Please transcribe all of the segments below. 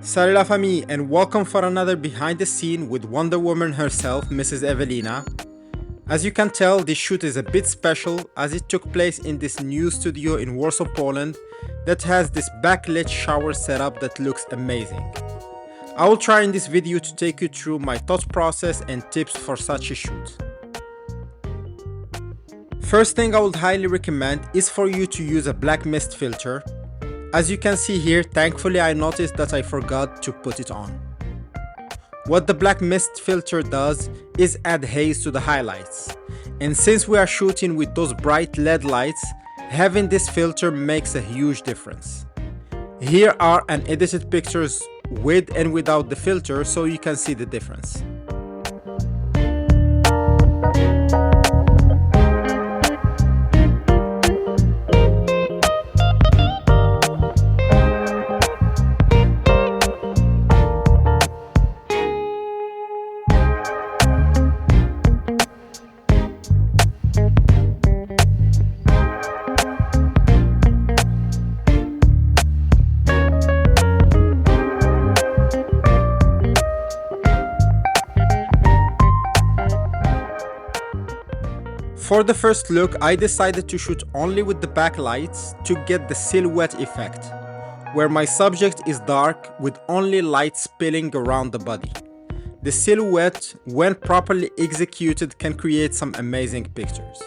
Salut la famille and welcome for another behind the scene with Wonder Woman herself, Mrs. Ewelina. As you can tell, this shoot is a bit special as it took place in this new studio in Warsaw, Poland that has this backlit shower setup that looks amazing. I will try in this video to take you through my thought process and tips for such a shoot. First thing I would highly recommend is for you to use a black mist filter. As you can see here, thankfully I noticed that I forgot to put it on. What the black mist filter does is add haze to the highlights. And since we are shooting with those bright LED lights, having this filter makes a huge difference. Here are unedited pictures with and without the filter so you can see the difference. For the first look, I decided to shoot only with the backlights to get the silhouette effect, where my subject is dark with only light spilling around the body. The silhouette, when properly executed, can create some amazing pictures.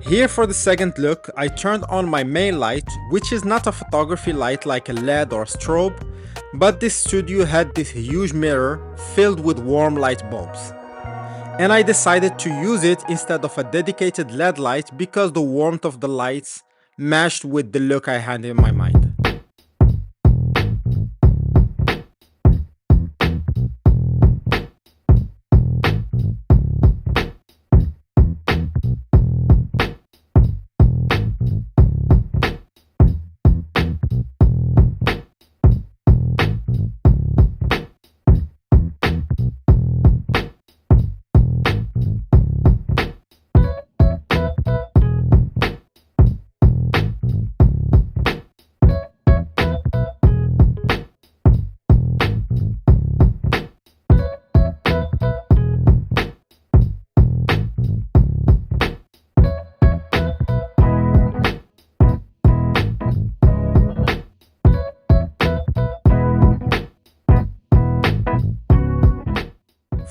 Here for the second look, I turned on my main light, which is not a photography light like a LED or strobe, but this studio had this huge mirror filled with warm light bulbs. And I decided to use it instead of a dedicated LED light because the warmth of the lights matched with the look I had in my mind.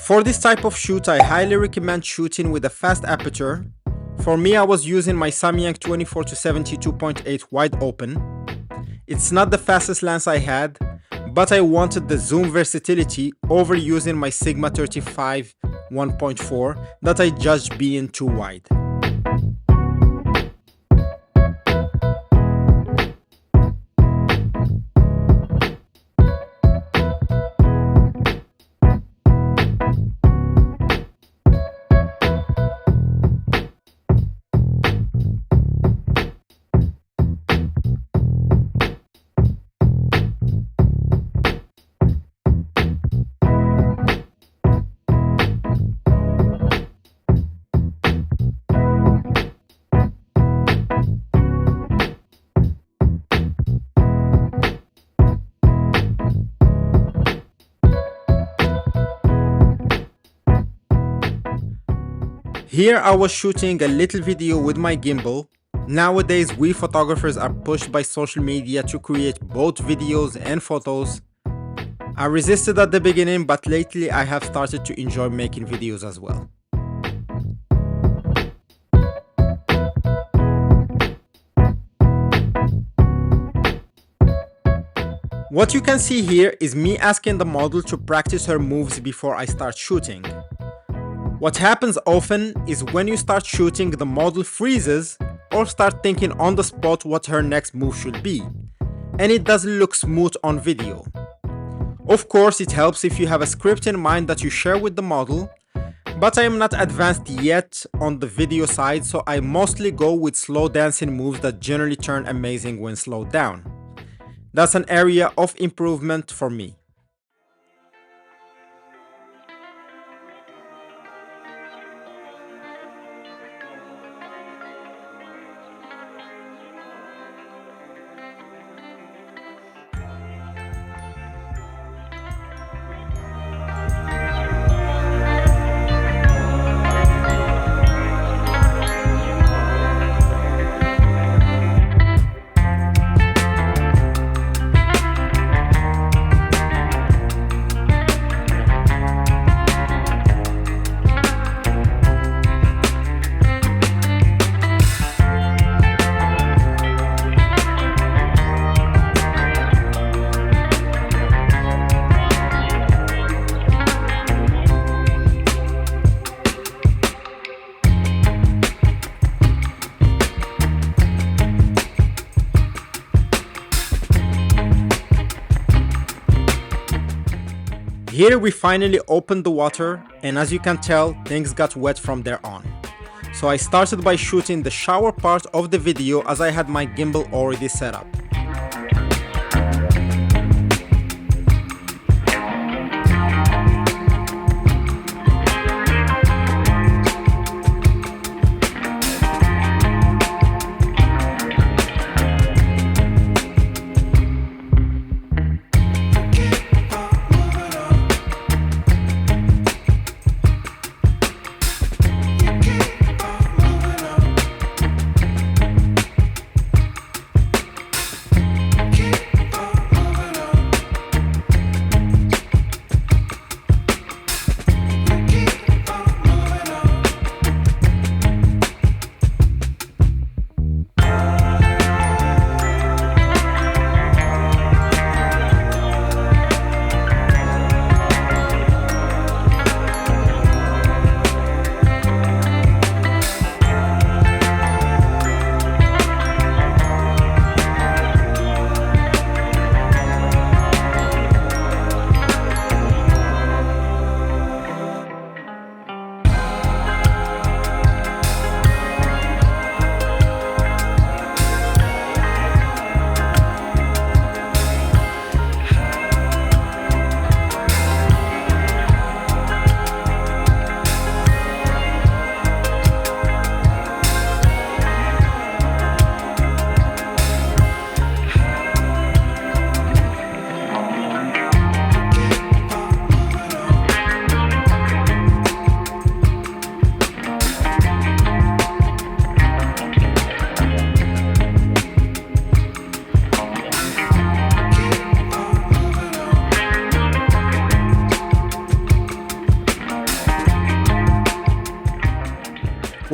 For this type of shoot, I highly recommend shooting with a fast aperture. For me, I was using my Samyang 24 to 72.8 wide open. It's not the fastest lens I had, but I wanted the zoom versatility over using my Sigma 35 1.4 that I judged being too wide. Here I was shooting a little video with my gimbal, Nowadays, we photographers are pushed by social media to create both videos and photos. I resisted at the beginning, but lately I have started to enjoy making videos as well. What you can see here is me asking the model to practice her moves before I start shooting. What happens often is when you start shooting, the model freezes or start thinking on the spot what her next move should be, and it doesn't look smooth on video. Of course, it helps if you have a script in mind that you share with the model, but I am not advanced yet on the video side, so I mostly go with slow dancing moves that generally turn amazing when slowed down. That's an area of improvement for me. Here we finally opened the water, and as you can tell, things got wet from there on. So I started by shooting the shower part of the video as I had my gimbal already set up.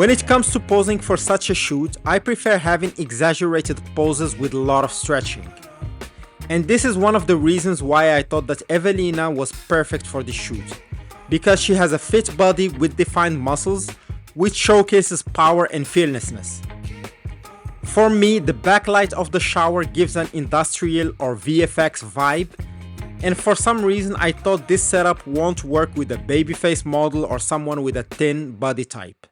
When it comes to posing for such a shoot, I prefer having exaggerated poses with a lot of stretching. And this is one of the reasons why I thought that Ewelina was perfect for the shoot, because she has a fit body with defined muscles, which showcases power and fearlessness. For me, the backlight of the shower gives an industrial or VFX vibe, and for some reason I thought this setup won't work with a babyface model or someone with a thin body type.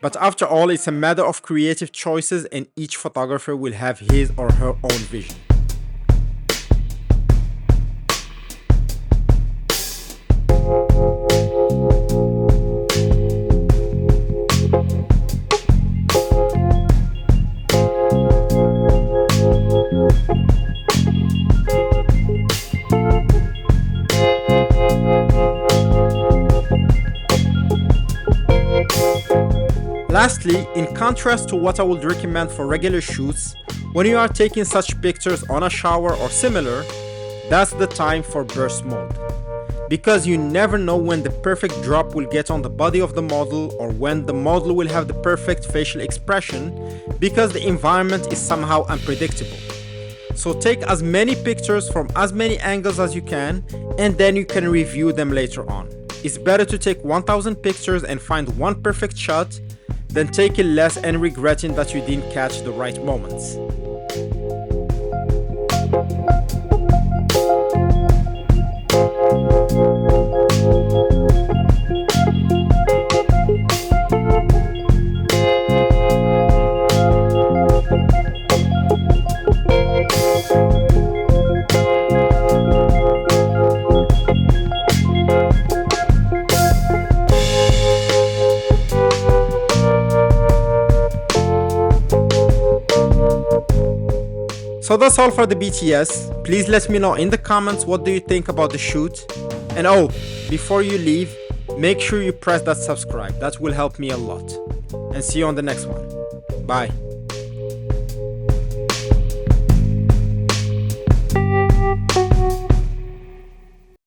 But after all, it's a matter of creative choices, and each photographer will have his or her own vision. Honestly, in contrast to what I would recommend for regular shoots, when you are taking such pictures on a shower or similar, that's the time for burst mode. Because you never know when the perfect drop will get on the body of the model or when the model will have the perfect facial expression, because the environment is somehow unpredictable. So take as many pictures from as many angles as you can, and then you can review them later on. It's better to take 1000 pictures and find one perfect shot than taking less and regretting that you didn't catch the right moments. So that's all for the BTS. Please let me know in the comments what do you think about the shoot. And oh, before you leave, make sure you press that subscribe. That will help me a lot. And see you on the next one. Bye.